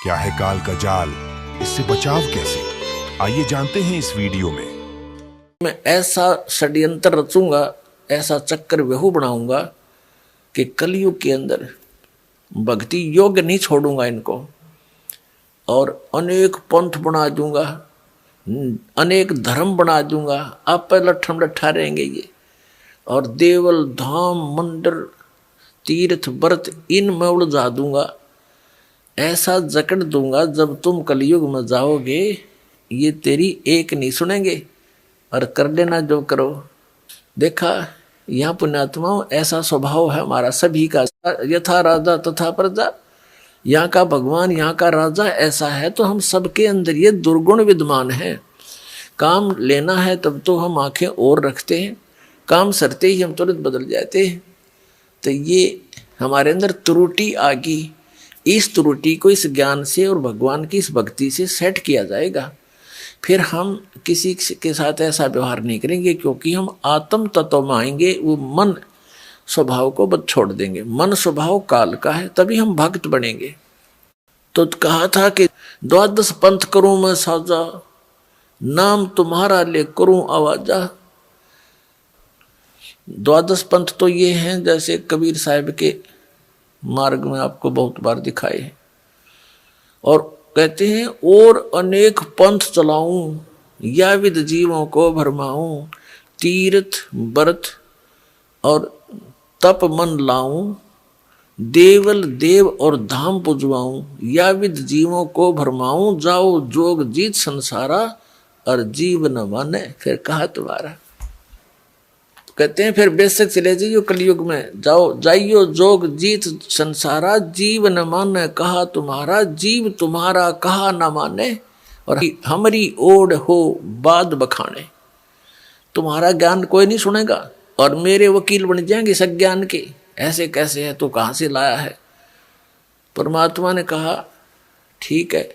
क्या है काल का जाल, इससे बचाव कैसे, आइए जानते हैं इस वीडियो में। मैं ऐसा षड्यंत्र रचूंगा, ऐसा चक्कर व्यहू बनाऊंगा कि कलयुग के अंदर भक्ति योग्य नहीं छोड़ूंगा इनको, और अनेक पंथ बना दूंगा, अनेक धर्म बना दूंगा। आप पे लट्ठम लट्ठा रहेंगे ये, और देवल धाम मंदिर तीर्थ व्रत इनमें उलझा दूंगा। ऐसा जकड़ दूंगा, जब तुम कलयुग में जाओगे ये तेरी एक नहीं सुनेंगे और कर लेना जो करो। देखा यहाँ पुण्यात्माओं, ऐसा स्वभाव है हमारा सभी का। यथा राजा तथा प्रजा, यहाँ का भगवान यहाँ का राजा ऐसा है, तो हम सबके अंदर ये दुर्गुण विद्यमान है। काम लेना है तब तो हम आंखें और रखते हैं, काम सरते ही हम तुरंत बदल जाते हैं। तो ये हमारे अंदर त्रुटि आ गई। इस त्रुटि को इस ज्ञान से और भगवान की इस भक्ति से सेट किया जाएगा। फिर हम किसी के साथ ऐसा व्यवहार नहीं करेंगे, क्योंकि हम आत्म तत्व में आएंगे। वो मन स्वभाव को बद छोड़ देंगे। मन स्वभाव काल का है, तभी हम भक्त बनेंगे। तो कहा था कि 12 पंथ करूं मैं साजा, नाम तुम्हारा ले करूं आवाजा। 12 पंथ तो ये हैं जैसे कबीर साहब के मार्ग में आपको बहुत बार दिखाए हैं, और कहते हैं और अनेक पंथ चलाऊं, या विद जीवों को भरमाऊं, तीर्थ व्रत और तप मन लाऊं, देवल देव और धाम पुजवाऊं, या विद जीवों को भरमाऊं, जाओ जोग जीत संसारा और जीव न माने फिर कहा तुम्हारा। कहते हैं फिर बेशक चले जाइयो कलयुग में, जाओ जाइयो जोग जीत संसारा, जीव न माने कहा तुम्हारा, जीव तुम्हारा कहा न माने, और हमारी ओढ़ हो बाद बखाने। तुम्हारा ज्ञान कोई नहीं सुनेगा और मेरे वकील बन जाएंगे सज्ञान के। ऐसे कैसे है, तो कहाँ से लाया है? परमात्मा ने कहा ठीक है,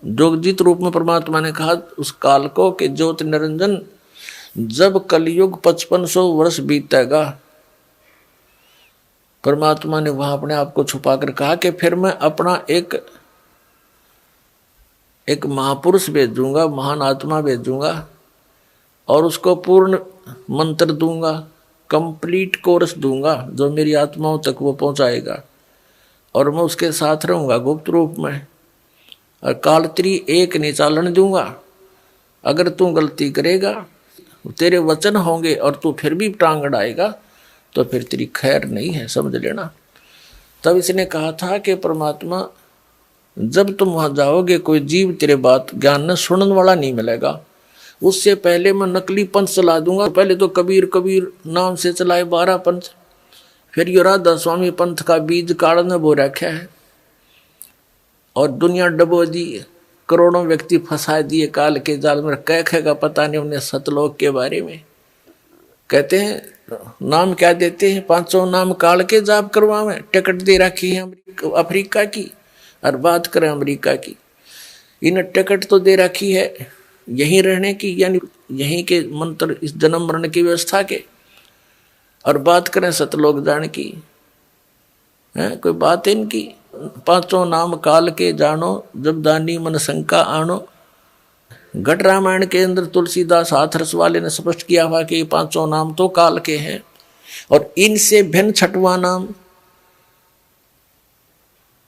जोगजीत रूप में परमात्मा ने कहा उस काल को कि ज्योति निरंजन, जब कलयुग 5500 वर्ष बीतेगा, परमात्मा ने वहां अपने आप को छुपा कर कहा कि फिर मैं अपना एक महापुरुष भेजूंगा, महान आत्मा भेजूंगा, और उसको पूर्ण मंत्र दूंगा, कंप्लीट कोर्स दूंगा, जो मेरी आत्माओं तक वो पहुंचाएगा, और मैं उसके साथ रहूंगा गुप्त रूप में, और कालत्री एक नहीं चालन दूंगा। अगर तू गलती करेगा, तेरे वचन होंगे और तू फिर भी टांग अड़ाएगा, तो फिर तेरी खैर नहीं है, समझ लेना। तब इसने कहा था कि परमात्मा जब तुम वहां जाओगे, कोई जीव तेरे बात ज्ञान न सुनने वाला नहीं मिलेगा। उससे पहले मैं नकली पंथ चला दूंगा। पहले तो कबीर कबीर नाम से चलाए 12 पंथ, फिर यो राधा स्वामी पंथ का बीज काढ़ने बो रखा है, और दुनिया डबो दी, करोड़ों व्यक्ति फंसा दिए काल के जाल में। कह का पता नहीं उन्हें सतलोक के बारे में। कहते हैं नाम क्या देते हैं, 500 नाम काल के जाप करवावें। टिकट दे रखी है अफ्रीका की, और बात करें अमेरिका की, इन टिकट तो दे रखी है यहीं रहने की, यानी यहीं के मंत्र इस जन्म मरण की व्यवस्था के, और बात करें सतलोक जान की है कोई बात इनकी। 500 नाम काल के जानो, जब दानी मन शंका आनो। घट रामायण के अंदर तुलसीदास हाथरस वाले ने स्पष्ट किया हुआ कि 500 नाम तो काल के हैं, और इनसे भिन्न 6वां नाम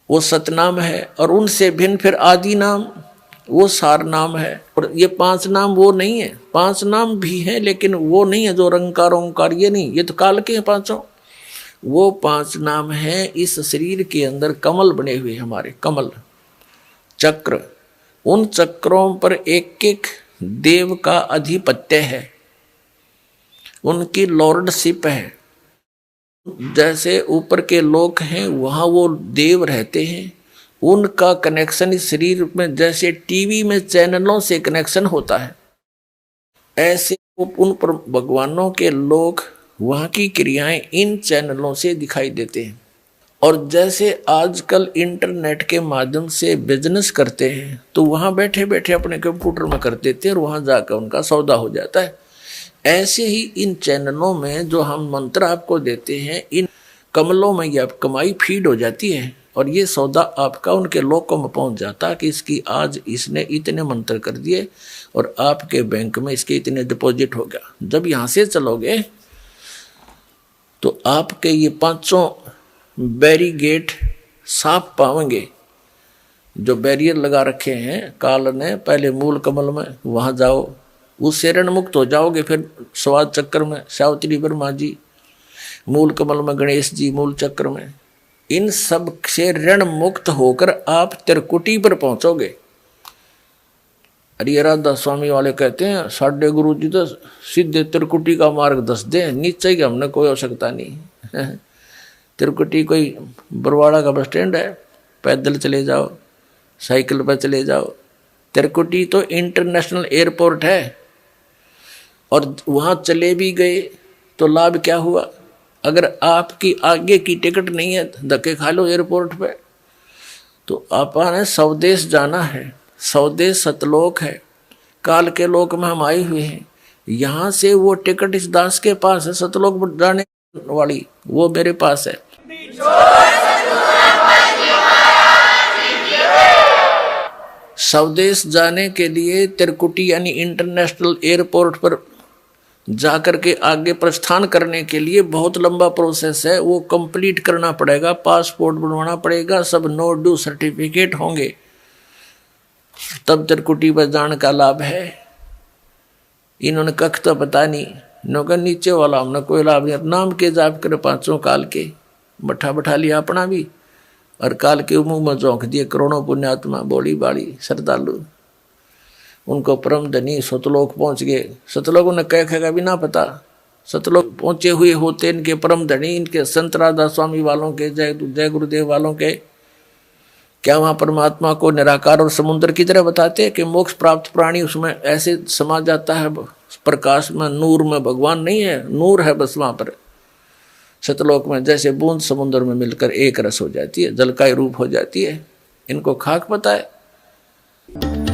वो सतनाम है, और उनसे भिन्न फिर आदि नाम वो सार नाम है। और ये 5 नाम वो नहीं है, 5 नाम भी हैं लेकिन वो नहीं है जो रंकार ओंकार, ये नहीं, ये तो काल के हैं 500। वो 5 नाम हैं इस शरीर के अंदर कमल बने हुए, हमारे कमल चक्र। उन चक्रों पर एक एक देव का अधिपत्य है, उनकी लॉर्डशिप है। जैसे ऊपर के लोक हैं वहां वो देव रहते हैं, उनका कनेक्शन इस शरीर में जैसे टीवी में चैनलों से कनेक्शन होता है, ऐसे उन पर भगवानों के लोक, वहाँ की क्रियाएं इन चैनलों से दिखाई देते हैं। और जैसे आजकल इंटरनेट के माध्यम से बिजनेस करते हैं, तो वहाँ बैठे बैठे अपने कंप्यूटर में कर देते हैं और वहाँ जाकर उनका सौदा हो जाता है। ऐसे ही इन चैनलों में जो हम मंत्र आपको देते हैं, इन कमलों में यह कमाई फीड हो जाती है, और ये सौदा आपका उनके लोकों में पहुंच जाता कि इसकी आज इसने इतने मंत्र कर दिए और आपके बैंक में इसके इतने डिपॉजिट हो गया। जब यहाँ से चलोगे तो आपके ये 500 बैरिगेट साफ पाएंगे। जो बैरियर लगा रखे हैं काल ने पहले मूल कमल में, वहां जाओ, उससे ऋण मुक्त हो जाओगे। फिर स्वाद चक्र में सावित्री वर्मा जी, मूल कमल में गणेश जी, मूल चक्र में, इन सब से ऋण मुक्त होकर आप त्रिकुटी पर पहुंचोगे। अरे राधा स्वामी वाले कहते हैं साढ़े गुरु जी तो सीधे त्रिकुटी का मार्ग दस दे, नीचे ही हमने कोई आवश्यकता नहीं। त्रिकुटी कोई बरवाड़ा का बस स्टैंड है, पैदल चले जाओ, साइकिल पर चले जाओ। त्रिकुटी तो इंटरनेशनल एयरपोर्ट है, और वहां चले भी गए तो लाभ क्या हुआ? अगर आपकी आगे की टिकट नहीं है, धक्के खा लो एयरपोर्ट पे। तो आपने स्वदेश जाना है, स्वदेश सतलोक है, काल के लोक में हम आए हुए हैं। यहाँ से वो टिकट इस दास के पास है, सतलोक जाने वाली वो मेरे पास है। स्वदेश जाने के लिए त्रिकुटी यानी इंटरनेशनल एयरपोर्ट पर जाकर के आगे प्रस्थान करने के लिए बहुत लंबा प्रोसेस है, वो कंप्लीट करना पड़ेगा, पासपोर्ट बनवाना पड़ेगा, सब नो ड्यू सर्टिफिकेट होंगे, तब त्रिकुटी पर जाने का लाभ है। इन्होंने कख तो पता नहीं, नौका नीचे वाला हमने कोई लाभ नहीं। नाम के जाप कर 500 काल के बैठा बैठा लिया अपना भी, और काल के मुंह में झोंक दिए करोड़ों पुण्यात्मा, बोली बाड़ी श्रद्धालु, उनको परम धनी सतलोक पहुंच गए। सतलोक उन्हें कह भी ना पता, सतलोक पहुंचे हुए होते इनके परम धनी, इनके संत राधा स्वामी वालों के, जय गुरुदेव वालों के। क्या वहां परमात्मा को निराकार और समुद्र की तरह बताते हैं कि मोक्ष प्राप्त प्राणी उसमें ऐसे समा जाता है प्रकाश में, नूर में? भगवान नहीं है, नूर है बस वहां पर सतलोक में। जैसे बूंद समुद्र में मिलकर एक रस हो जाती है, जल का रूप हो जाती है। इनको खाक पता है।